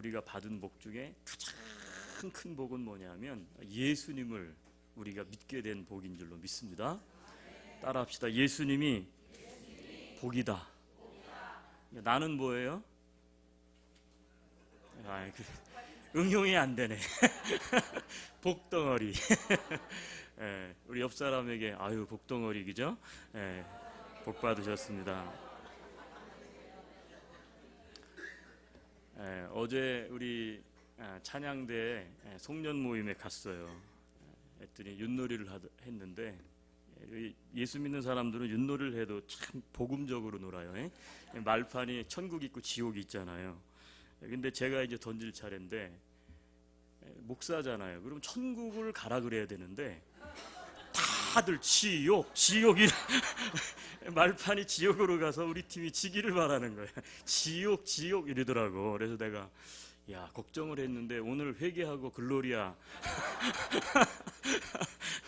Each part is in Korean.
우리가 받은 복 중에 가장 큰 복은 뭐냐면 예수님을 우리가 믿게 된 복인 줄로 믿습니다. 따라합시다. 예수님이 복이다. 나는 뭐예요? 응용이 안 되네. 복덩어리. 우리 옆 사람에게 아유 복덩어리 그죠? 복 받으셨습니다. 어제 우리 찬양대 송년 모임에 갔어요. 했더니 윷놀이를 했는데 예수 믿는 사람들은 윷놀이를 해도 참 복음적으로 놀아요. 말판이 천국 있고 지옥이 있잖아요. 근데 제가 이제 던질 차례인데 목사잖아요. 그럼 천국을 가라 그래야 되는데 다들 지옥이 말판이 지옥으로 가서 우리 팀이 지기를 바라는 거야. 지옥 이러더라고. 그래서 내가 야 걱정을 했는데 오늘 회개하고 글로리아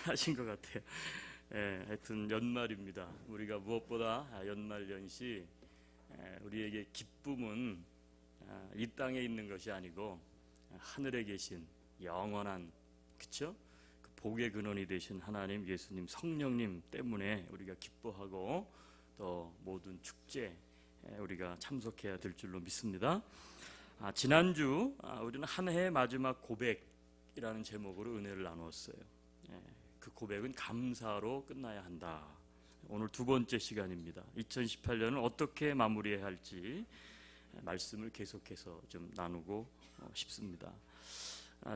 하신 것 같아요. 하여튼 연말입니다. 우리가 무엇보다 연말 연시 우리에게 기쁨은 이 땅에 있는 것이 아니고 하늘에 계신 영원한 그쵸? 그 복의 근원이 되신 하나님 예수님 성령님 때문에 우리가 기뻐하고 또 모든 축제 우리가 참석해야 될 줄로 믿습니다. 지난주 우리는 한 해의 마지막 고백이라는 제목으로 은혜를 나누었어요. 그 고백은 감사로 끝나야 한다. 오늘 두 번째 시간입니다. 2018년을 어떻게 마무리해야 할지 말씀을 계속해서 좀 나누고 싶습니다.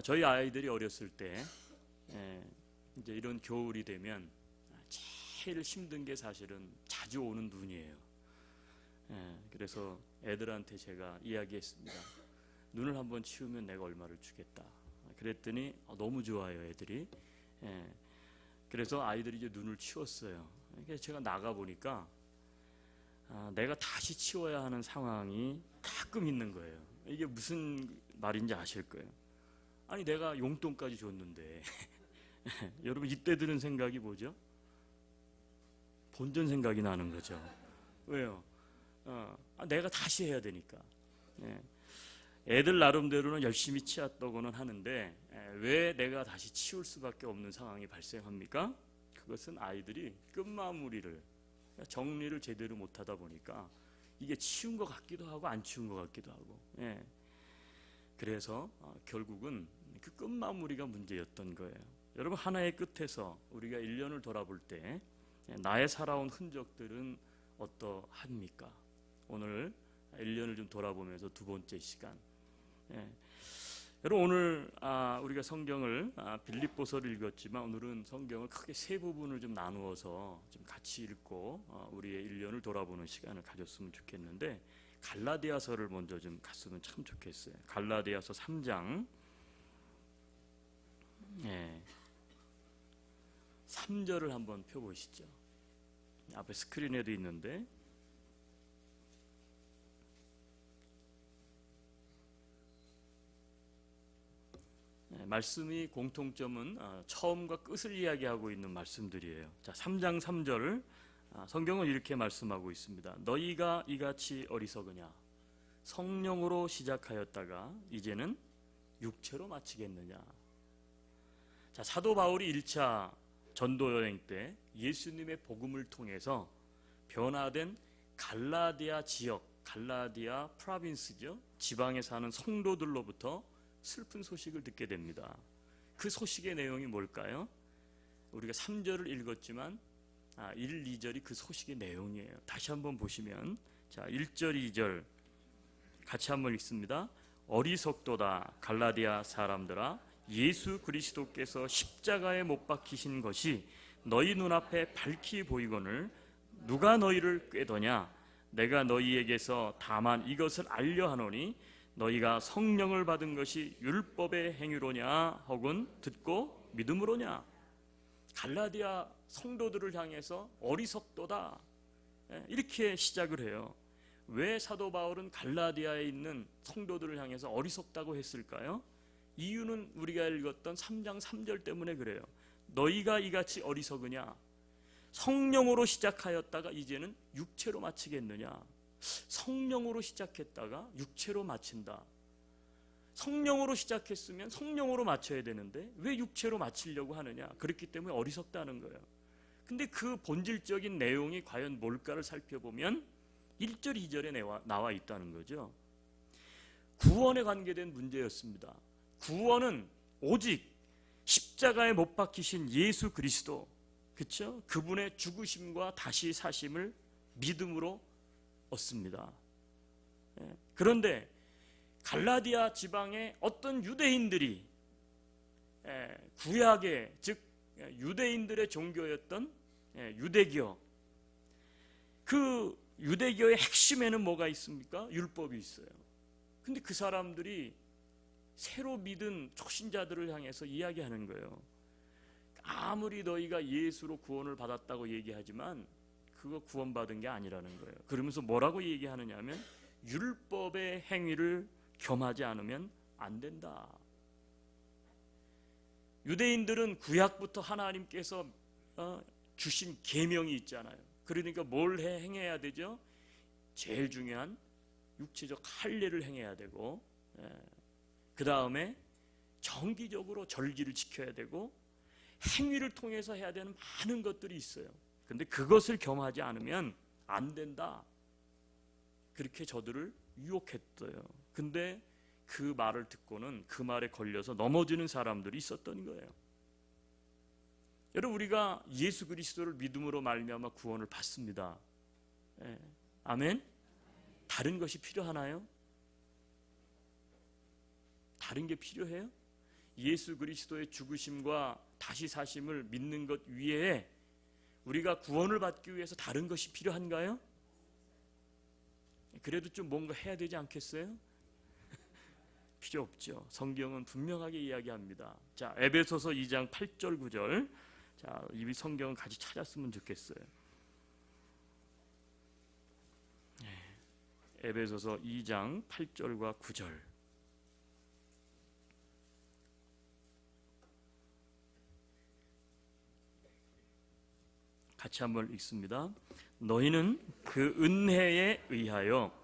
저희 아이들이 어렸을 때 이제 이런 겨울이 되면 제일 힘든 게 사실은 자주 오는 눈이에요. 그래서 애들한테 제가 이야기했습니다. 눈을 한번 치우면 내가 얼마를 주겠다. 그랬더니 너무 좋아요 애들이. 그래서 아이들이 이제 눈을 치웠어요. 그래서 제가 나가 보니까 내가 다시 치워야 하는 상황이 가끔 있는 거예요. 이게 무슨 말인지 아실 거예요. 아니 내가 용돈까지 줬는데 여러분 이때 드는 생각이 뭐죠? 본전 생각이 나는 거죠. 왜요? 내가 다시 해야 되니까. 애들 나름대로는 열심히 치웠다고는 하는데 왜 내가 다시 치울 수밖에 없는 상황이 발생합니까? 그것은 아이들이 끝마무리를 정리를 제대로 못하다 보니까 이게 치운 것 같기도 하고 안 치운 것 같기도 하고 그래서 결국은 그 끝마무리가 문제였던 거예요. 여러분 하나의 끝에서 우리가 1년을 돌아볼 때 나의 살아온 흔적들은 어떠합니까? 오늘 1년을 좀 돌아보면서 두 번째 시간 여러분 오늘 우리가 성경을 빌립보서를 읽었지만 오늘은 성경을 크게 세 부분을 좀 나누어서 좀 같이 읽고 우리의 1년을 돌아보는 시간을 가졌으면 좋겠는데 갈라디아서를 먼저 좀 갔으면 참 좋겠어요. 갈라디아서 3장 3절을 한번 펴보시죠. 앞에 스크린에도 있는데 말씀이 공통점은 처음과 끝을 이야기하고 있는 말씀들이에요. 자, 3장 3절 성경은 이렇게 말씀하고 있습니다. 너희가 이같이 어리석으냐 성령으로 시작하였다가 이제는 육체로 마치겠느냐. 자, 사도 바울이 1차 전도 여행 때 예수님의 복음을 통해서 변화된 갈라디아 지역, 갈라디아 프라빈스죠. 지방에 사는 성도들로부터 슬픈 소식을 듣게 됩니다. 그 소식의 내용이 뭘까요? 우리가 3절을 읽었지만 1, 2절이 그 소식의 내용이에요. 다시 한번 보시면 자 1절, 2절 같이 한번 읽습니다. 어리석도다 갈라디아 사람들아 예수 그리스도께서 십자가에 못 박히신 것이 너희 눈앞에 밝히 보이거늘 누가 너희를 꾀더냐. 내가 너희에게서 다만 이것을 알려 하노니 너희가 성령을 받은 것이 율법의 행위로냐 혹은 듣고 믿음으로냐. 갈라디아 성도들을 향해서 어리석도다 이렇게 시작을 해요. 왜 사도 바울은 갈라디아에 있는 성도들을 향해서 어리석다고 했을까요? 이유는 우리가 읽었던 3장 3절 때문에 그래요. 너희가 이같이 어리석으냐. 성령으로 시작하였다가 이제는 육체로 마치겠느냐. 성령으로 시작했다가 육체로 마친다. 성령으로 시작했으면 성령으로 마쳐야 되는데 왜 육체로 마치려고 하느냐? 그렇기 때문에 어리석다는 거예요. 근데 그 본질적인 내용이 과연 뭘까를 살펴보면 1절, 2절에 나와 있다는 거죠. 구원에 관계된 문제였습니다. 구원은 오직 십자가에 못 박히신 예수 그리스도, 그렇죠? 그분의 죽으심과 다시 사심을 믿음으로 얻습니다. 그런데 갈라디아 지방의 어떤 유대인들이 구약의, 즉 유대인들의 종교였던 유대교, 그 유대교의 핵심에는 뭐가 있습니까? 율법이 있어요. 근데 그 사람들이 새로 믿은 초신자들을 향해서 이야기하는 거예요. 아무리 너희가 예수로 구원을 받았다고 얘기하지만 그거 구원받은 게 아니라는 거예요. 그러면서 뭐라고 얘기하느냐 하면 율법의 행위를 겸하지 않으면 안 된다. 유대인들은 구약부터 하나님께서 주신 계명이 있잖아요. 그러니까 뭘 행해야 되죠? 제일 중요한 육체적 할례를 행해야 되고, 그 다음에 정기적으로 절기를 지켜야 되고, 행위를 통해서 해야 되는 많은 것들이 있어요. 근데 그것을 겸하지 않으면 안 된다. 그렇게 저들을 유혹했어요. 근데 그 말을 듣고는 그 말에 걸려서 넘어지는 사람들이 있었던 거예요. 여러분, 우리가 예수 그리스도를 믿음으로 말미암아 구원을 받습니다. 아멘. 다른 것이 필요하나요? 다른 게 필요해요? 예수 그리스도의 죽으심과 다시 사심을 믿는 것 위에 우리가 구원을 받기 위해서 다른 것이 필요한가요? 그래도 좀 뭔가 해야 되지 않겠어요? 필요 없죠. 성경은 분명하게 이야기합니다. 자, 에베소서 2장 8절 9절. 자, 이 성경을 같이 찾았으면 좋겠어요. 에베소서 2장 8절과 9절. 같이 한번 읽습니다. 너희는 그 은혜에 의하여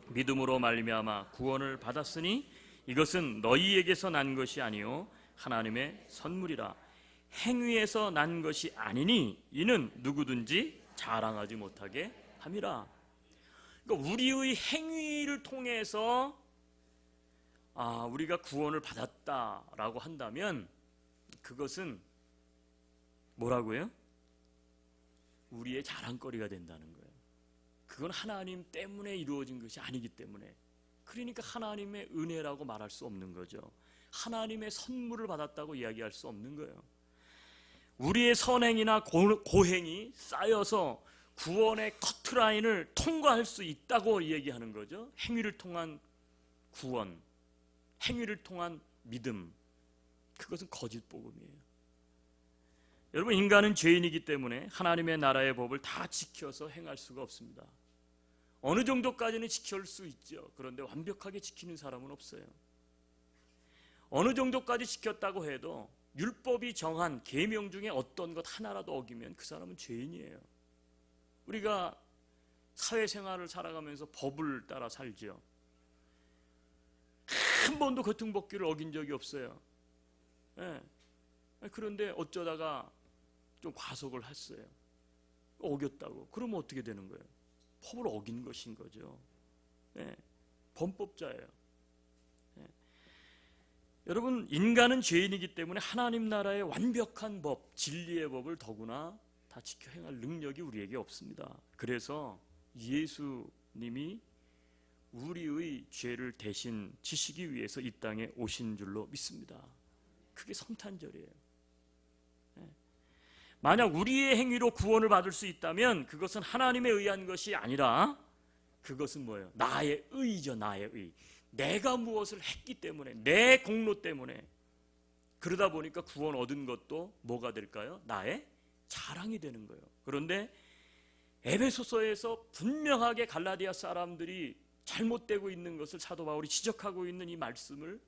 믿음으로 말미암아 구원을 받았으니 이것은 너희에게서 난 것이 아니요 하나님의 선물이라. 행위에서 난 것이 아니니 이는 누구든지 자랑하지 못하게 함이라. 그러니까 우리의 행위를 통해서 우리가 구원을 받았다라고 한다면 그것은 뭐라고요? 우리의 자랑거리가 된다는 거예요. 그건 하나님 때문에 이루어진 것이 아니기 때문에. 그러니까 하나님의 은혜라고 말할 수 없는 거죠. 하나님의 선물을 받았다고 이야기할 수 없는 거예요. 우리의 선행이나 고행이 쌓여서 구원의 커트라인을 통과할 수 있다고 얘기하는 거죠. 행위를 통한 구원, 행위를 통한 믿음, 그것은 거짓 복음이에요. 여러분, 인간은 죄인이기 때문에 하나님의 나라의 법을 다 지켜서 행할 수가 없습니다. 어느 정도까지는 지킬 수 있죠. 그런데 완벽하게 지키는 사람은 없어요. 어느 정도까지 지켰다고 해도 율법이 정한 계명 중에 어떤 것 하나라도 어기면 그 사람은 죄인이에요. 우리가 사회생활을 살아가면서 법을 따라 살죠. 한 번도 거퉁복귀를 어긴 적이 없어요. 그런데 어쩌다가 좀 과속을 했어요. 어겼다고. 그러면 어떻게 되는 거예요? 법을 어긴 것인 거죠. 범법자예요. 여러분, 인간은 죄인이기 때문에 하나님 나라의 완벽한 법, 진리의 법을 더구나 다 지켜 행할 능력이 우리에게 없습니다. 그래서 예수님이 우리의 죄를 대신 지시기 위해서 이 땅에 오신 줄로 믿습니다. 그게 성탄절이에요. 만약 우리의 행위로 구원을 받을 수 있다면 그것은 하나님에 의한 것이 아니라 그것은 뭐예요? 나의 의죠. 나의 의. 내가 무엇을 했기 때문에, 내 공로 때문에. 그러다 보니까 구원 얻은 것도 뭐가 될까요? 나의 자랑이 되는 거예요. 그런데 에베소서에서 분명하게 갈라디아 사람들이 잘못되고 있는 것을 사도 바울이 지적하고 있는 이 말씀을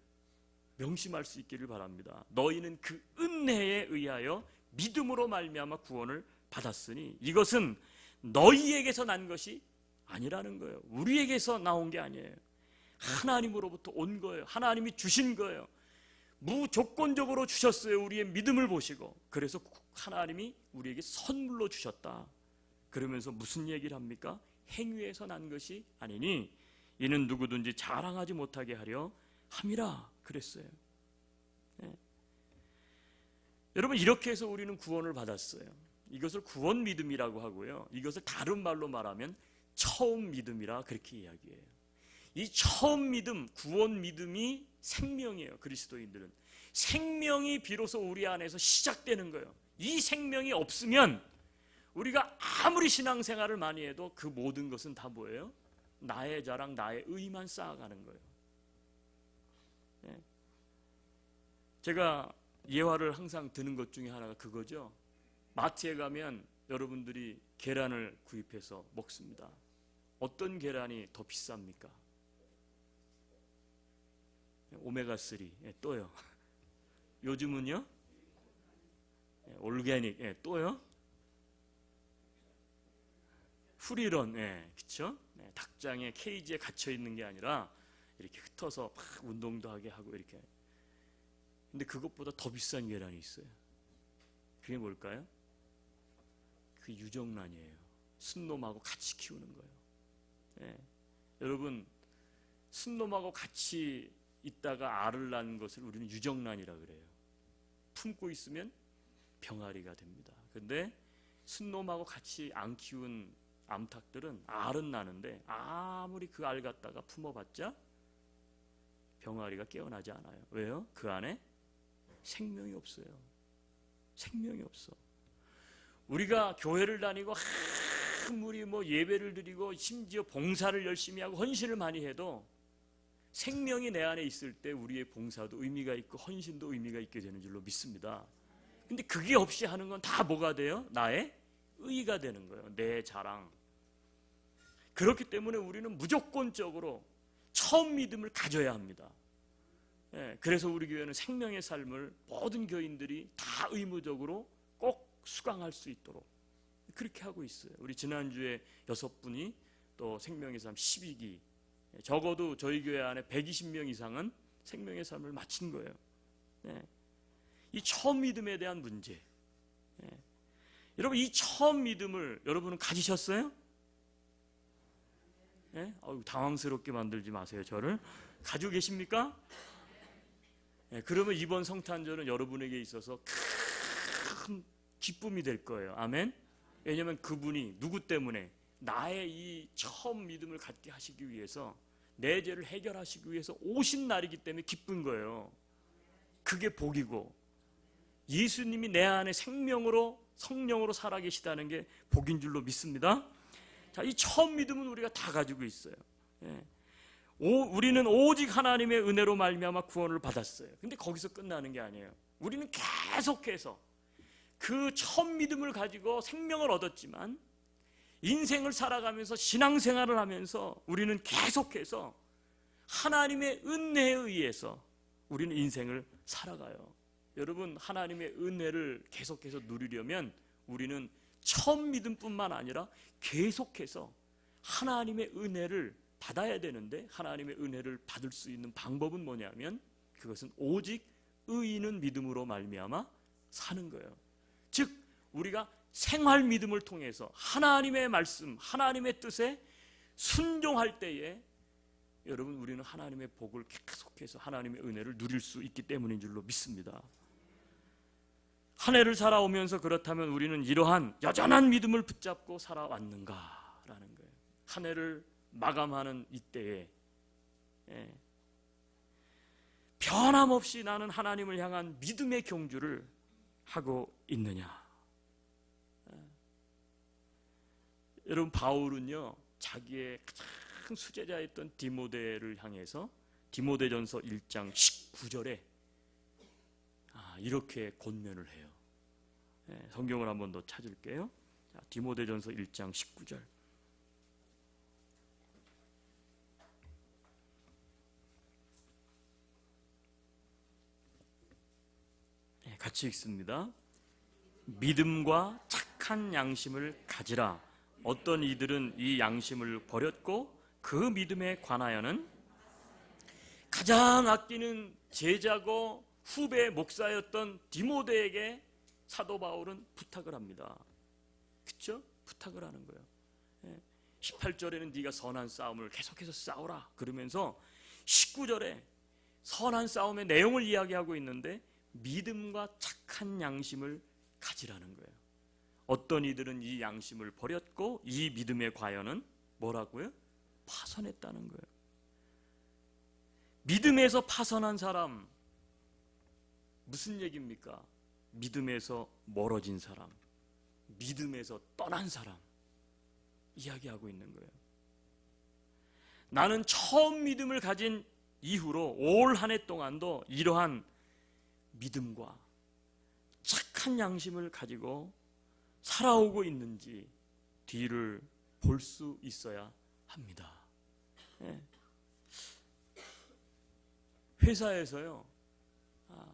명심할 수 있기를 바랍니다. 너희는 그 은혜에 의하여 믿음으로 말미암아 구원을 받았으니 이것은 너희에게서 난 것이 아니라는 거예요. 우리에게서 나온 게 아니에요. 하나님으로부터 온 거예요. 하나님이 주신 거예요. 무조건적으로 주셨어요. 우리의 믿음을 보시고. 그래서 하나님이 우리에게 선물로 주셨다. 그러면서 무슨 얘기를 합니까? 행위에서 난 것이 아니니 이는 누구든지 자랑하지 못하게 하려 함이라 그랬어요. 네. 여러분, 이렇게 해서 우리는 구원을 받았어요. 이것을 구원 믿음이라고 하고요, 이것을 다른 말로 말하면 처음 믿음이라 그렇게 이야기해요. 이 처음 믿음, 구원 믿음이 생명이에요. 그리스도인들은 생명이 비로소 우리 안에서 시작되는 거예요. 이 생명이 없으면 우리가 아무리 신앙생활을 많이 해도 그 모든 것은 다 뭐예요? 나의 자랑, 나의 의만 쌓아가는 거예요. 네. 제가 예화를 항상 드는 것 중에 하나가 그거죠. 마트에 가면 여러분들이 계란을 구입해서 먹습니다. 어떤 계란이 더 비쌉니까? 오메가3. 또요. 요즘은요? 올게닉. 또요? 프리런. 그쵸? 닭장에 케이지에 갇혀 있는 게 아니라 이렇게 흩어서 막 운동도 하게 하고 이렇게. 근데 그것보다 더 비싼 계란이 있어요. 그게 뭘까요? 그 유정란이에요. 순놈하고 같이 키우는 거예요. 여러분, 순놈하고 같이 있다가 알을 낳는 것을 우리는 유정란이라 그래요. 품고 있으면 병아리가 됩니다. 근데 순놈하고 같이 안 키운 암탉들은 알은 나는데 아무리 그 알 갖다가 품어봤자 병아리가 깨어나지 않아요. 왜요? 그 안에 생명이 없어요. 생명이 없어. 우리가 교회를 다니고 아무리 예배를 드리고 심지어 봉사를 열심히 하고 헌신을 많이 해도 생명이 내 안에 있을 때 우리의 봉사도 의미가 있고 헌신도 의미가 있게 되는 줄로 믿습니다. 근데 그게 없이 하는 건 다 뭐가 돼요? 나의 의의가 되는 거예요. 내 자랑. 그렇기 때문에 우리는 무조건적으로 처음 믿음을 가져야 합니다. 그래서 우리 교회는 생명의 삶을 모든 교인들이 다 의무적으로 꼭 수강할 수 있도록 그렇게 하고 있어요. 우리 지난주에 6분이 또 생명의 삶 12기, 적어도 저희 교회 안에 120명 이상은 생명의 삶을 마친 거예요. 이 처음 믿음에 대한 문제. 여러분, 이 처음 믿음을 여러분은 가지셨어요? 당황스럽게 만들지 마세요. 저를. 가지고 계십니까? 그러면 이번 성탄절은 여러분에게 있어서 큰 기쁨이 될 거예요. 아멘. 왜냐하면 그분이 누구 때문에? 나의 이 처음 믿음을 갖게 하시기 위해서, 내 죄를 해결하시기 위해서 오신 날이기 때문에 기쁜 거예요. 그게 복이고, 예수님이 내 안에 생명으로 성령으로 살아계시다는 게 복인 줄로 믿습니다. 자, 이 처음 믿음은 우리가 다 가지고 있어요. 우리는 오직 하나님의 은혜로 말미암아 구원을 받았어요. 근데 거기서 끝나는 게 아니에요. 우리는 계속해서 그 처음 믿음을 가지고 생명을 얻었지만 인생을 살아가면서 신앙생활을 하면서 우리는 계속해서 하나님의 은혜에 의해서 우리는 인생을 살아가요. 여러분, 하나님의 은혜를 계속해서 누리려면 우리는 처음 믿음뿐만 아니라 계속해서 하나님의 은혜를 받아야 되는데, 하나님의 은혜를 받을 수 있는 방법은 뭐냐면 그것은 오직 의인은 믿음으로 말미암아 사는 거예요. 즉 우리가 생활 믿음을 통해서 하나님의 말씀, 하나님의 뜻에 순종할 때에 여러분, 우리는 하나님의 복을 계속해서 하나님의 은혜를 누릴 수 있기 때문인 줄로 믿습니다. 한 해를 살아오면서 그렇다면 우리는 이러한 여전한 믿음을 붙잡고 살아왔는가라는 거예요. 한 해를 마감하는 이때에 변함없이 나는 하나님을 향한 믿음의 경주를 하고 있느냐. 여러분, 바울은요 자기의 가장 수제자였던 디모데를 향해서 디모데전서 1장 19절에 이렇게 권면을 해요. 성경을 한 번 더 찾을게요. 디모데전서 1장 19절. 같이 읽습니다. 믿음과 착한 양심을 가지라. 어떤 이들은 이 양심을 버렸고 그 믿음에 관하여는 가장 아끼는 제자고 후배 목사였던 디모데에게 사도 바울은 부탁을 합니다. 그렇죠? 부탁을 하는 거예요. 18절에는 네가 선한 싸움을 계속해서 싸우라 그러면서 19절에 선한 싸움의 내용을 이야기하고 있는데 믿음과 착한 양심을 가지라는 거예요. 어떤 이들은 이 양심을 버렸고 이 믿음의 과연은 뭐라고요? 파손했다는 거예요. 믿음에서 파손한 사람 무슨 얘기입니까? 믿음에서 멀어진 사람, 믿음에서 떠난 사람 이야기하고 있는 거예요. 나는 처음 믿음을 가진 이후로 올 한 해 동안도 이러한 믿음과 착한 양심을 가지고 살아오고 있는지 뒤를 볼 수 있어야 합니다. 회사에서요,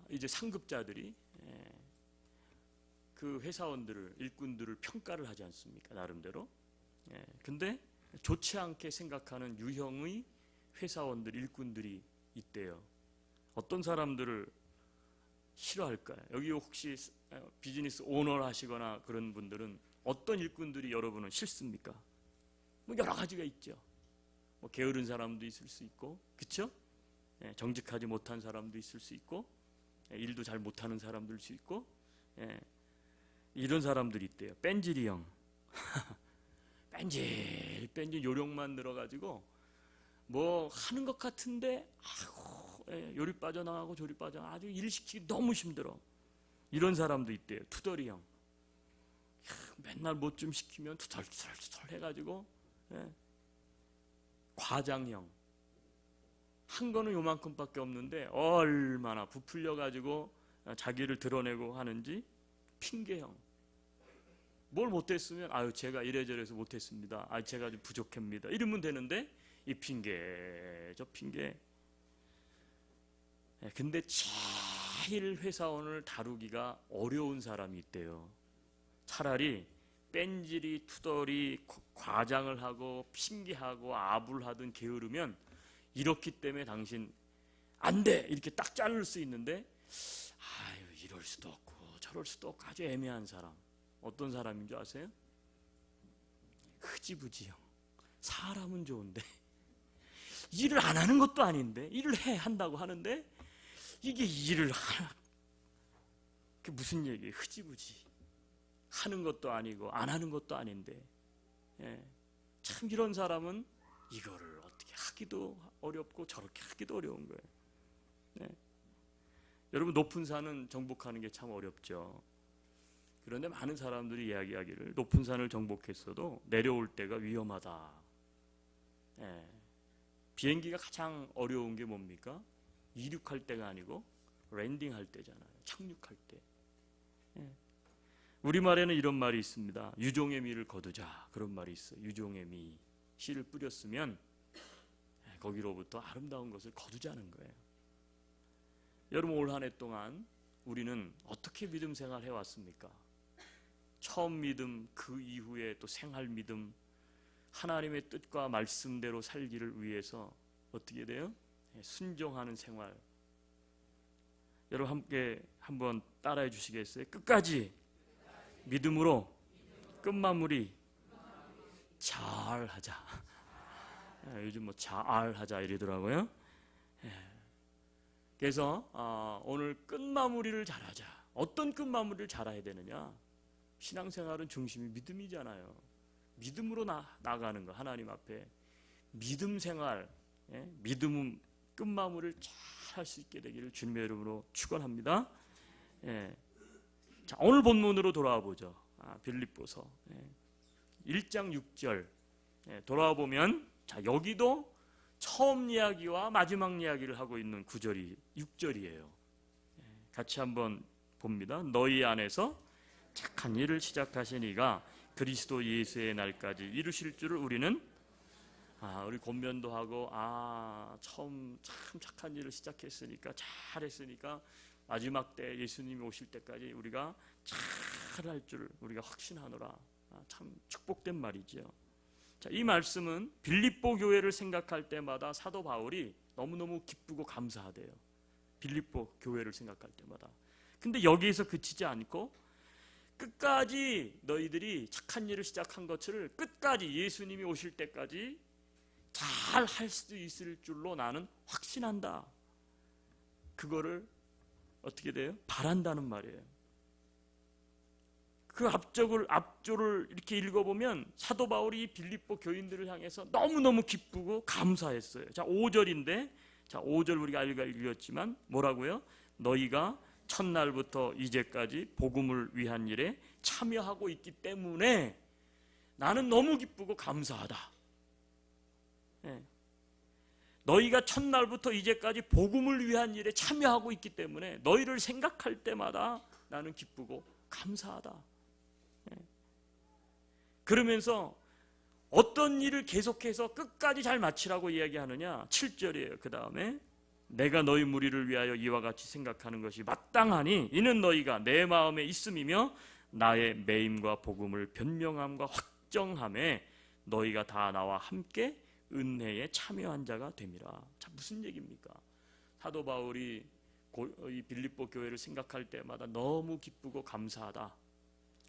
이제 상급자들이 그 회사원들을, 일꾼들을 평가를 하지 않습니까? 나름대로. 근데 좋지 않게 생각하는 유형의 회사원들, 일꾼들이 있대요. 어떤 사람들을 싫어할까요? 여기 혹시 비즈니스 오너 하시거나 그런 분들은 어떤 일꾼들이 여러분은 싫습니까? 뭐 여러 가지가 있죠. 뭐 게으른 사람도 있을 수 있고, 그렇죠? 정직하지 못한 사람도 있을 수 있고, 일도 잘 못하는 사람들 수 있고, 이런 사람들이 있대요. 뺀질이형. 뺀질 요령만 늘어가지고 뭐 하는 것 같은데 요리 빠져나가고 조리 빠져나가고 아주 일 시키기 너무 힘들어. 이런 사람도 있대요. 투덜이형. 맨날 뭐 좀 시키면 투덜 해가지고. 과장형. 한 거는 요만큼밖에 없는데 얼마나 부풀려가지고 자기를 드러내고 하는지. 핑계형. 뭘 못했으면 아유 제가 이래저래서 못했습니다. 아 제가 좀 부족합니다. 이러면 되는데 이 핑계 저 핑계. 근데 제일 회사원을 다루기가 어려운 사람이 있대요. 차라리 뺀질이 투덜이 과장을 하고 핑계하고 아불하든 게으르면 이렇기 때문에 당신 안 돼 이렇게 딱 자를 수 있는데 아유 이럴 수도 없고 저럴 수도 없고 아주 애매한 사람. 어떤 사람인 줄 아세요? 흐지부지형. 사람은 좋은데 일을 안 하는 것도 아닌데 일을 한다고 하는데 이게 일을 하나 그게 무슨 얘기예요? 흐지부지. 하는 것도 아니고 안 하는 것도 아닌데 참 이런 사람은 이거를 어떻게 하기도 어렵고 저렇게 하기도 어려운 거예요. 여러분 높은 산은 정복하는 게 참 어렵죠. 그런데 많은 사람들이 이야기하기를 높은 산을 정복했어도 내려올 때가 위험하다. 비행기가 가장 어려운 게 뭡니까? 이륙할 때가 아니고 랜딩할 때잖아요. 착륙할 때. 우리말에는 이런 말이 있습니다. 유종의 미를 거두자. 그런 말이 있어요. 유종의 미. 씨를 뿌렸으면 거기로부터 아름다운 것을 거두자는 거예요. 여러분 올 한 해 동안 우리는 어떻게 믿음 생활 해왔습니까? 처음 믿음, 그 이후에 또 생활 믿음, 하나님의 뜻과 말씀대로 살기를 위해서 어떻게 돼요? 순종하는 생활. 여러분 함께 한번 따라해 주시겠어요? 끝까지 믿음으로 끝마무리 잘하자. 요즘 뭐 잘하자 이러더라고요. 그래서 오늘 끝마무리를 잘하자. 어떤 끝마무리를 잘해야 되느냐? 신앙생활은 중심이 믿음이잖아요. 믿음으로 나가는 거 하나님 앞에 믿음 생활, 믿음 끝마무리를 잘 할 수 있게 되기를 주님의 이름으로 축원합니다. 자, 오늘 본문으로 돌아와 보죠. 빌립보서 1장 6절 돌아와 보면 자 여기도 처음 이야기와 마지막 이야기를 하고 있는 구절이 6절이에요. 같이 한번 봅니다. 너희 안에서 착한 일을 시작하신 이가 그리스도 예수의 날까지 이루실 줄을 우리는 우리 권면도 하고 처음 참 착한 일을 시작했으니까 잘했으니까 마지막 때 예수님이 오실 때까지 우리가 잘할 줄 우리가 확신하노라. 참 축복된 말이죠. 자, 이 말씀은 빌립보 교회를 생각할 때마다 사도 바울이 너무너무 기쁘고 감사하대요. 빌립보 교회를 생각할 때마다. 근데 여기에서 그치지 않고 끝까지 너희들이 착한 일을 시작한 것을 끝까지 예수님이 오실 때까지 잘 할 수 있을 줄로 나는 확신한다. 그거를 어떻게 돼요? 바란다는 말이에요. 그 앞조를 이렇게 읽어보면 사도 바울이 빌립보 교인들을 향해서 너무너무 기쁘고 감사했어요. 자, 5절인데, 자, 5절 우리가 읽었지만 뭐라고요? 너희가 첫날부터 이제까지 복음을 위한 일에 참여하고 있기 때문에 나는 너무 기쁘고 감사하다. 네. 너희가 첫날부터 이제까지 복음을 위한 일에 참여하고 있기 때문에 너희를 생각할 때마다 나는 기쁘고 감사하다. 그러면서 어떤 일을 계속해서 끝까지 잘 마치라고 이야기하느냐? 7절이에요. 그 다음에 내가 너희 무리를 위하여 이와 같이 생각하는 것이 마땅하니 이는 너희가 내 마음에 있음이며 나의 매임과 복음을 변명함과 확정함에 너희가 다 나와 함께 은혜에 참여한 자가 됨이라. 자, 무슨 얘기입니까? 사도 바울이 이 빌립보 교회를 생각할 때마다 너무 기쁘고 감사하다.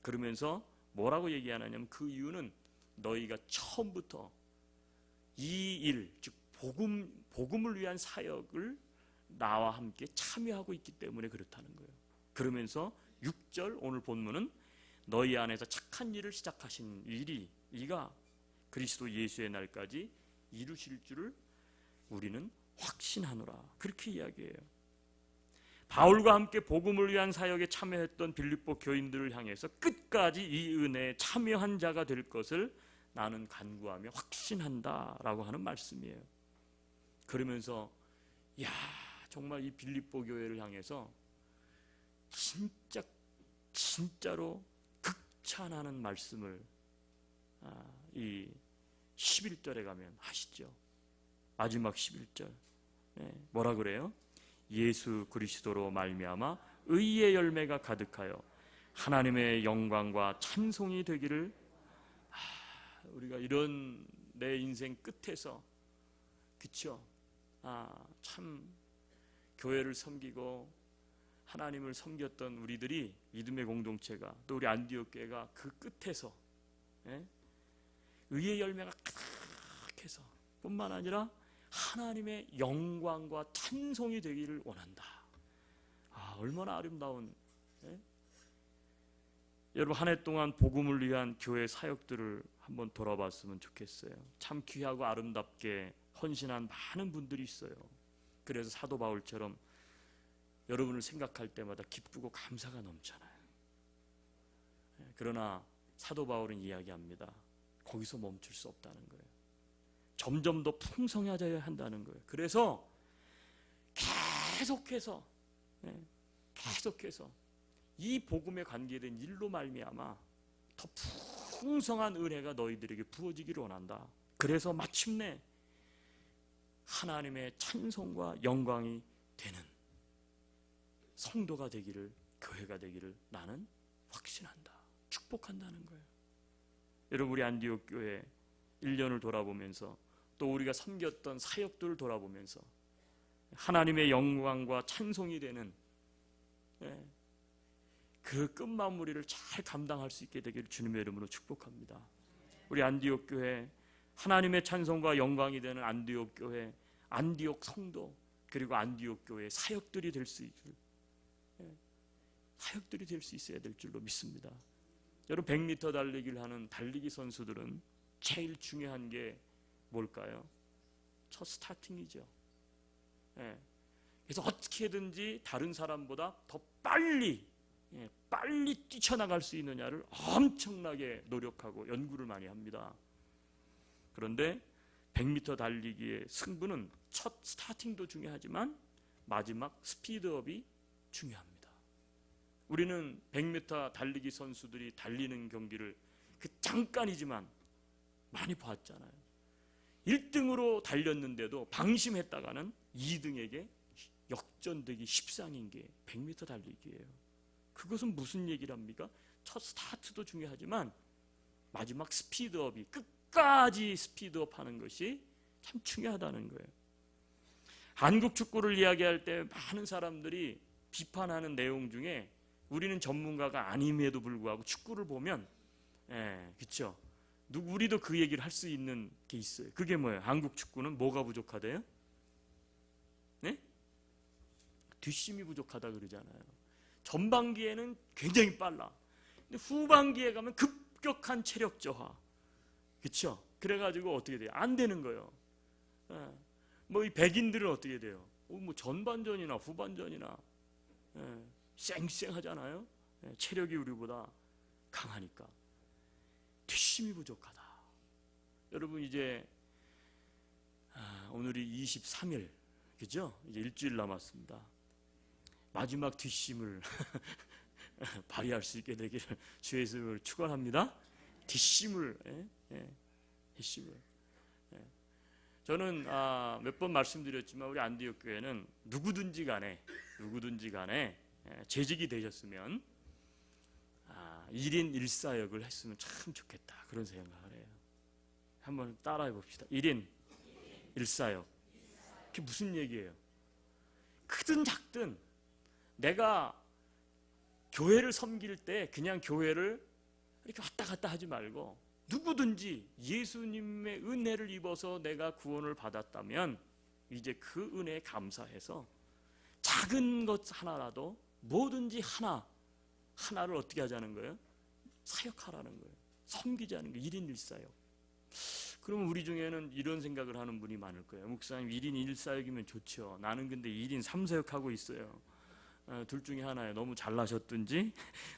그러면서 뭐라고 얘기하냐면 그 이유는 너희가 처음부터 이 일, 즉 복음을 위한 사역을 나와 함께 참여하고 있기 때문에 그렇다는 거예요. 그러면서 6절 오늘 본문은 너희 안에서 착한 일을 시작하신 일이 이가 그리스도 예수의 날까지 이루실 줄을 우리는 확신하노라. 그렇게 이야기해요. 바울과 함께 복음을 위한 사역에 참여했던 빌립보 교인들을 향해서 끝까지 이 은혜에 참여한 자가 될 것을 나는 간구하며 확신한다라고 하는 말씀이에요. 그러면서 정말 이 빌립보 교회를 향해서 진짜로 극찬하는 말씀을 이 11절에 가면 하시죠. 마지막 11절 뭐라 그래요? 예수 그리스도로 말미암아 의의 열매가 가득하여 하나님의 영광과 찬송이 되기를. 우리가 이런 내 인생 끝에서 그쵸? 참 교회를 섬기고 하나님을 섬겼던 우리들이 믿음의 공동체가 또 우리 안디옥 교회가 그 끝에서 의의 열매가 가득해서 뿐만 아니라 하나님의 영광과 찬송이 되기를 원한다. 얼마나 아름다운. 여러분 한 해 동안 복음을 위한 교회 사역들을 한번 돌아봤으면 좋겠어요. 참 귀하고 아름답게 헌신한 많은 분들이 있어요. 그래서 사도 바울처럼 여러분을 생각할 때마다 기쁘고 감사가 넘쳐나요. 그러나 사도 바울은 이야기합니다. 거기서 멈출 수 없다는 거예요. 점점 더 풍성해져야 한다는 거예요. 그래서 계속해서 이 복음에 관계된 일로 말미암아 더 풍성한 은혜가 너희들에게 부어지기를 원한다. 그래서 마침내 하나님의 찬송과 영광이 되는 성도가 되기를, 교회가 되기를 나는 확신한다. 축복한다는 거예요. 여러분 우리 안디옥 교회 1년을 돌아보면서 또 우리가 섬겼던 사역들을 돌아보면서 하나님의 영광과 찬송이 되는 그 끝마무리를 잘 감당할 수 있게 되기를 주님의 이름으로 축복합니다. 우리 안디옥 교회 하나님의 찬송과 영광이 되는 안디옥 교회, 안디옥 성도 그리고 안디옥 교회 사역들이 될 수 있어야 될 줄로 믿습니다. 여러분 100m 달리기를 하는 달리기 선수들은 제일 중요한 게 뭘까요? 첫 스타팅이죠. 그래서 어떻게든지 다른 사람보다 더 빨리 뛰쳐나갈 수 있느냐를 엄청나게 노력하고 연구를 많이 합니다. 그런데 100m 달리기의 승부는 첫 스타팅도 중요하지만 마지막 스피드업이 중요합니다. 우리는 100m 달리기 선수들이 달리는 경기를 잠깐이지만 많이 봤잖아요. 1등으로 달렸는데도 방심했다가는 2등에게 역전되기 십상인 게 100m 달리기예요. 그것은 무슨 얘기랍니까? 첫 스타트도 중요하지만 마지막 스피드업이 끝까지 스피드업 하는 것이 참 중요하다는 거예요. 한국 축구를 이야기할 때 많은 사람들이 비판하는 내용 중에 우리는 전문가가 아님에도 불구하고 축구를 보면 그렇죠. 우리도 그 얘기를 할 수 있는 게 있어요. 그게 뭐예요? 한국 축구는 뭐가 부족하대요? 네? 뒷심이 부족하다 그러잖아요. 전반기에는 굉장히 빨라. 근데 후반기에 가면 급격한 체력 저하. 그렇죠? 그래가지고 어떻게 돼요? 안 되는 거예요. 뭐 이 백인들은 어떻게 돼요? 뭐 전반전이나 후반전이나 쌩쌩하잖아요. 체력이 우리보다 강하니까. 뒷심이 부족하다. 여러분 이제 오늘이 23일, 그죠? 이제 일주일 남았습니다. 마지막 뒷심을 발휘할 수 있게 되기를 주의 이름으로 축원합니다. 뒷심을, 뒷심을. 저는 몇 번 말씀드렸지만 우리 안디옥 교회는 누구든지 간에 재직이 되셨으면 1인 1사역을 했으면 참 좋겠다 그런 생각을 해요. 한번 따라해 봅시다. 1인 1사역. 그게 무슨 얘기예요? 크든 작든 내가 교회를 섬길 때 그냥 교회를 이렇게 왔다 갔다 하지 말고 누구든지 예수님의 은혜를 입어서 내가 구원을 받았다면 이제 그 은혜에 감사해서 작은 것 하나라도 뭐든지 하나를 어떻게 하자는 거예요? 사역하라는 거예요. 섬기자는 거예요. 1인 1사역. 그러면 우리 중에는 이런 생각을 하는 분이 많을 거예요. 목사님 1인 1사역이면 좋죠. 나는 근데 1인 3사역하고 있어요. 둘 중에 하나예요. 너무 잘나셨든지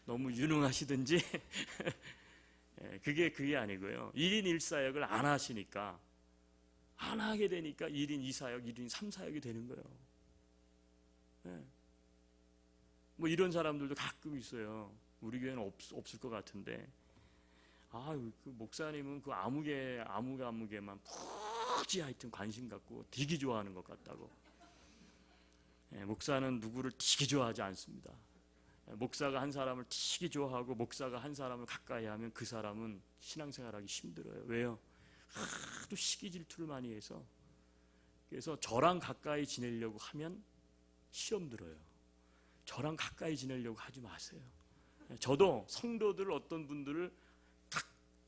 너무 유능하시든지 그게 아니고요. 1인 1사역을 안 하시니까 안 하게 되니까 1인 2사역, 1인 3사역이 되는 거예요. 뭐 이런 사람들도 가끔 있어요. 우리 교회는 없을 것 같은데 그 목사님은 그 아무개만 푹지 하여튼 관심 갖고 되게 좋아하는 것 같다고. 목사는 누구를 되게 좋아하지 않습니다. 목사가 한 사람을 되게 좋아하고 목사가 한 사람을 가까이 하면 그 사람은 신앙생활하기 힘들어요. 왜요? 하도 시기 질투를 많이 해서. 그래서 저랑 가까이 지내려고 하면 시험 들어요. 저랑 가까이 지내려고 하지 마세요. 저도 성도들 어떤 분들을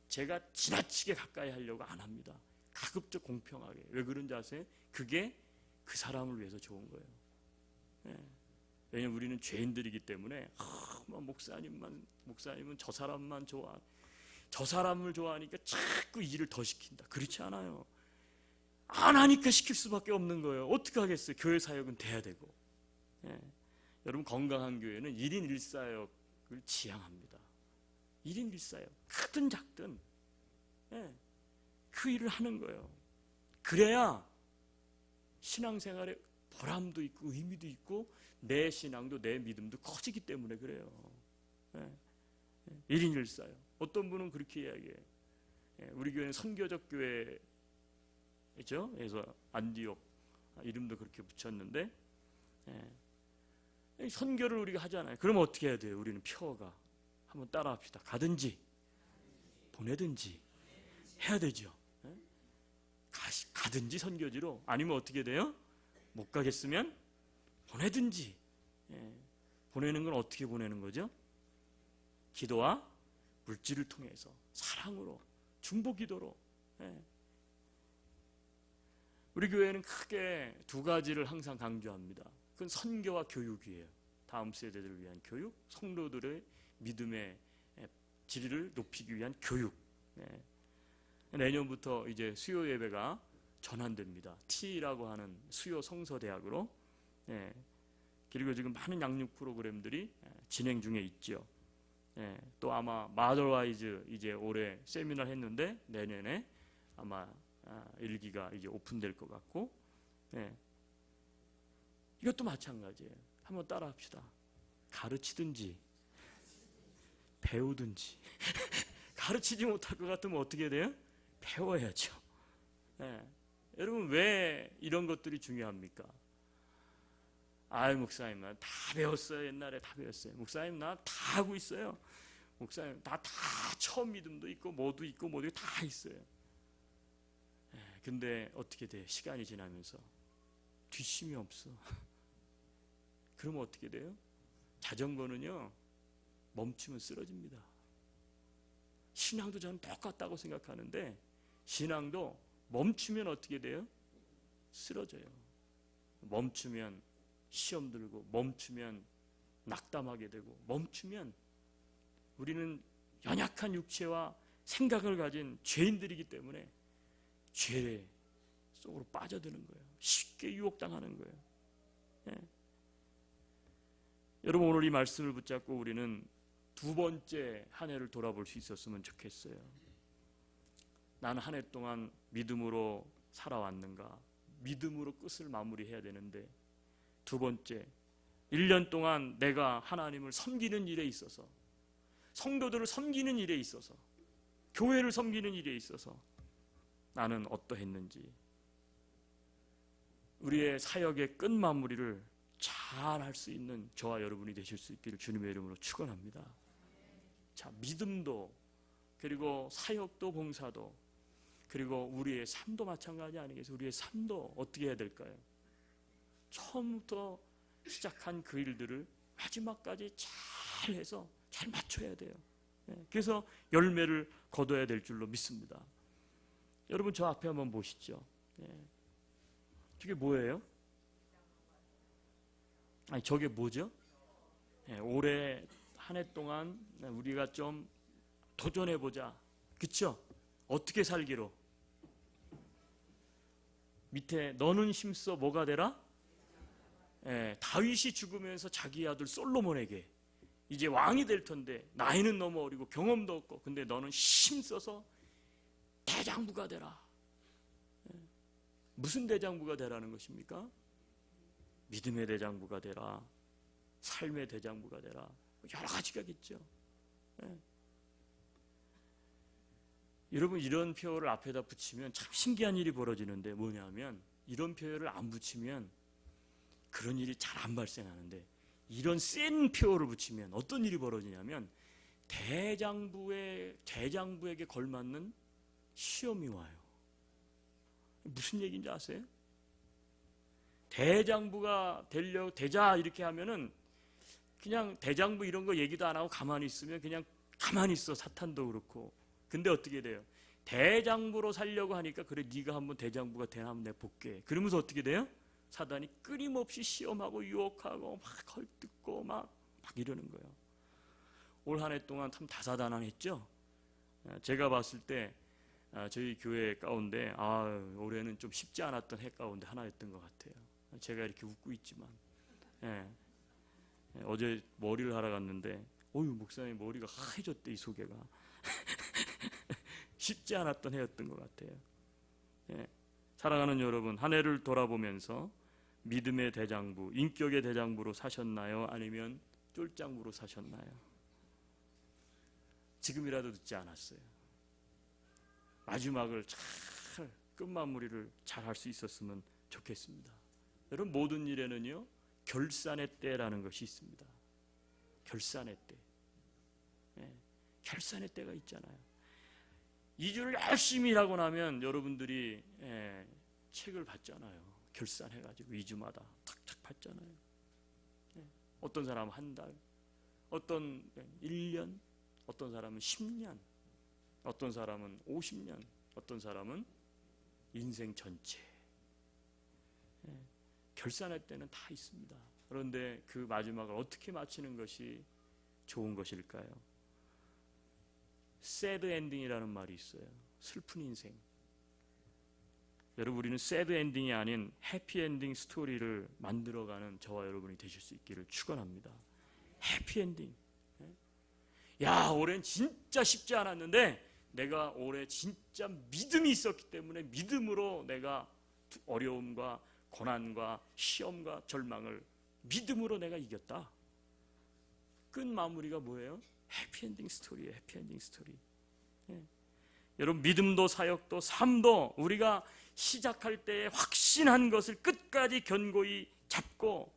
제가 지나치게 가까이 하려고 안 합니다. 가급적 공평하게. 왜 그런지 아세요? 그게 그 사람을 위해서 좋은 거예요. 왜냐하면 우리는 죄인들이기 때문에 목사님은 저 사람만 저 사람을 좋아하니까 자꾸 일을 더 시킨다. 그렇지 않아요. 안 하니까 시킬 수밖에 없는 거예요. 어떻게 하겠어요? 교회 사역은 돼야 되고. 여러분 건강한 교회는 1인 1사역을 지향합니다. 1인 1사역 크든 작든 그 일을 하는 거예요. 그래야 신앙생활에 보람도 있고 의미도 있고 내 신앙도 내 믿음도 커지기 때문에 그래요. 1인 1사역. 어떤 분은 그렇게 이야기해요. 우리 교회는 선교적 교회죠. 그래서 안디옥 이름도 그렇게 붙였는데 선교를 우리가 하잖아요. 그럼 어떻게 해야 돼요? 우리는 표어가 한번 따라합시다. 가든지 보내든지 해야 되죠. 가든지 선교지로 아니면 어떻게 돼요? 못 가겠으면 보내든지. 보내는 건 어떻게 보내는 거죠? 기도와 물질을 통해서 사랑으로 중보기도로. 우리 교회는 크게 두 가지를 항상 강조합니다. 그건 선교와 교육이에요. 다음 세대들을 위한 교육, 성도들의 믿음의 질을 높이기 위한 교육. 내년부터 이제 수요 예배가 전환됩니다. T라고 하는 수요 성서대학으로. 그리고 지금 많은 양육 프로그램들이 진행 중에 있죠. 또 아마 마더와이즈 이제 올해 세미나를 했는데 내년에 아마 1기가 이제 오픈될 것 같고. 이것도 마찬가지예요. 한번 따라합시다. 가르치든지 배우든지. 가르치지 못할 것 같으면 어떻게 돼요? 배워야죠. 여러분 왜 이런 것들이 중요합니까? 목사님 나 다 배웠어요. 옛날에 다 배웠어요. 목사님 나 다 하고 있어요. 목사님 다 처음 믿음도 있고 뭐도 다 있어요. 근데 어떻게 돼? 시간이 지나면서 뒷심이 없어. 그러면 어떻게 돼요? 자전거는요, 멈추면 쓰러집니다. 신앙도 저는 똑같다고 생각하는데, 신앙도 멈추면 어떻게 돼요? 쓰러져요. 멈추면 시험 들고, 멈추면 낙담하게 되고, 멈추면 우리는 연약한 육체와 생각을 가진 죄인들이기 때문에 죄 속으로 빠져드는 거예요. 쉽게 유혹당하는 거예요. 예. 여러분, 오늘 이 말씀을 붙잡고 우리는 두 번째 한 해를 돌아볼 수 있었으면 좋겠어요. 나는 한 해 동안 믿음으로 살아왔는가? 믿음으로 끝을 마무리해야 되는데, 두 번째, 1년 동안 내가 하나님을 섬기는 일에 있어서, 성도들을 섬기는 일에 있어서, 교회를 섬기는 일에 있어서 나는 어떠했는지, 우리의 사역의 끝 마무리를 잘 할 수 있는 저와 여러분이 되실 수 있기를 주님의 이름으로 축원합니다. 자, 믿음도, 그리고 사역도, 봉사도, 그리고 우리의 삶도 마찬가지 아니겠어요? 우리의 삶도 어떻게 해야 될까요? 처음부터 시작한 그 일들을 마지막까지 잘 해서 잘 맞춰야 돼요. 그래서 열매를 거둬야 될 줄로 믿습니다. 여러분, 저 앞에 한번 보시죠. 저게 뭐예요? 아니, 저게 뭐죠? 올해 한 해 동안 우리가 좀 도전해보자. 그쵸? 어떻게 살기로? 밑에 너는 힘써 뭐가 되라? 다윗이 죽으면서 자기 아들 솔로몬에게 이제 왕이 될 텐데 나이는 너무 어리고 경험도 없고, 근데 너는 힘써서 대장부가 되라. 무슨 대장부가 되라는 것입니까? 믿음의 대장부가 되라, 삶의 대장부가 되라, 여러 가지가겠죠. 여러분, 이런 표어를 앞에다 붙이면 참 신기한 일이 벌어지는데, 뭐냐면 이런 표어를 안 붙이면 그런 일이 잘 안 발생하는데, 이런 센 표어를 붙이면 어떤 일이 벌어지냐면 대장부에게 걸맞는 시험이 와요. 무슨 얘기인지 아세요? 대장부가 되자 이렇게 하면은 그냥 대장부 이런 거 얘기도 안 하고 가만히 있으면 그냥 가만히 있어. 사탄도 그렇고. 근데 어떻게 돼요? 대장부로 살려고 하니까, 그래 네가 한번 대장부가 되나 한번 내가 볼게. 그러면서 어떻게 돼요? 사단이 끊임없이 시험하고 유혹하고 막 헐뜯고 막 이러는 거예요. 올 한 해 동안 참 다사다난했죠. 제가 봤을 때 저희 교회 가운데 올해는 좀 쉽지 않았던 해 가운데 하나였던 것 같아요. 제가 이렇게 웃고 있지만, 어제 머리를 하러 갔는데 목사님 머리가 하얘졌대. 이 소개가 쉽지 않았던 해였던 것 같아요. 사랑하는 여러분, 한 해를 돌아보면서 믿음의 대장부, 인격의 대장부로 사셨나요? 아니면 쫄장부로 사셨나요? 지금이라도 늦지 않았어요. 마지막을 잘, 끝마무리를 잘 할 수 있었으면 좋겠습니다. 여러분, 모든 일에는요 결산의 때라는 것이 있습니다. 결산의 때. 결산의 때가 있잖아요. 2주를 열심히 일하고 나면 여러분들이 책을 받잖아요. 결산해가지고 2주마다 탁탁 받잖아요. 어떤 사람은 한 달, 어떤 1년, 어떤 사람은 10년, 어떤 사람은 50년, 어떤 사람은 인생 전체. 결산할 때는 다 있습니다. 그런데 그 마지막을 어떻게 마치는 것이 좋은 것일까요? 새드 엔딩이라는 말이 있어요. 슬픈 인생. 여러분, 우리는 새드 엔딩이 아닌 해피 엔딩 스토리를 만들어가는 저와 여러분이 되실 수 있기를 축원합니다. 해피 엔딩. 야, 올해는 진짜 쉽지 않았는데 내가 올해 진짜 믿음이 있었기 때문에 믿음으로 내가 어려움과 고난과 시험과 절망을 믿음으로 내가 이겼다. 끝 마무리가 뭐예요? 해피엔딩 스토리예요. 해피엔딩 스토리. 여러분, 믿음도 사역도 삶도 우리가 시작할 때 확신한 것을 끝까지 견고히 잡고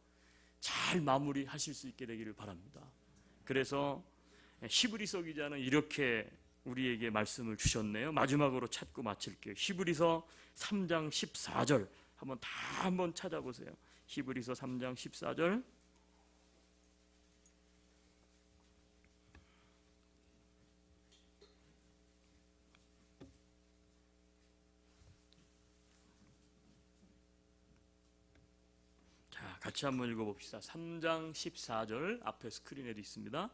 잘 마무리하실 수 있게 되기를 바랍니다. 그래서 히브리서 기자는 이렇게 우리에게 말씀을 주셨네요. 마지막으로 찾고 마칠게요. 히브리서 3장 14절 한번 찾아보세요. 히브리서 3장 14절. 자, 같이 한번 읽어봅시다. 3장 14절 앞에 스크린에도 있습니다.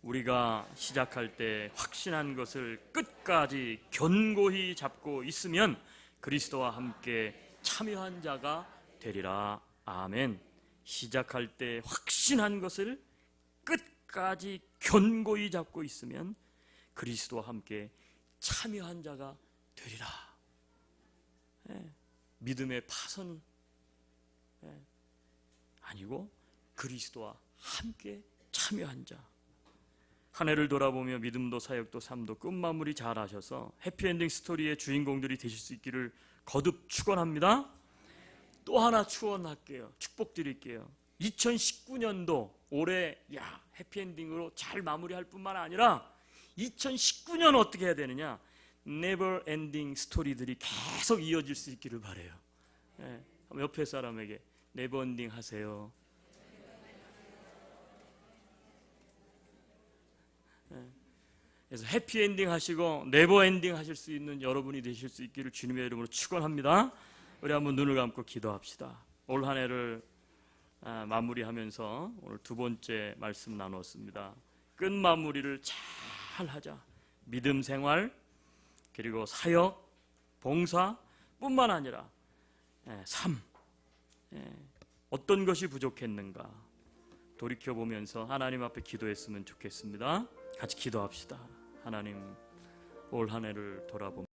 우리가 시작할 때 확신한 것을 끝까지 견고히 잡고 있으면 그리스도와 함께 참여한 자가 되리라. 아멘. 시작할 때 확신한 것을 끝까지 견고히 잡고 있으면 그리스도와 함께 참여한 자가 되리라. 믿음의 파선 아니고 그리스도와 함께 참여한 자. 한 해를 돌아보며 믿음도 사역도 삶도 끝마무리 잘 하셔서 해피엔딩 스토리의 주인공들이 되실 수 있기를 거듭 축원합니다. 또 하나 축원할게요. 축복드릴게요. 2019년도 올해 해피엔딩으로 잘 마무리할 뿐만 아니라 2019년 어떻게 해야 되느냐? 네버 엔딩 스토리들이 계속 이어질 수 있기를 바라요. 옆에 사람에게 네버 엔딩 하세요. 그래서 해피엔딩 하시고 네버엔딩 하실 수 있는 여러분이 되실 수 있기를 주님의 이름으로 축원합니다. 우리 한번 눈을 감고 기도합시다. 올 한 해를 마무리하면서 오늘 두 번째 말씀 나눴습니다. 끝마무리를 잘 하자. 믿음 생활 그리고 사역, 봉사 뿐만 아니라 삶, 어떤 것이 부족했는가 돌이켜보면서 하나님 앞에 기도했으면 좋겠습니다. 같이 기도합시다. 하나님, 올 한 해를 돌아보며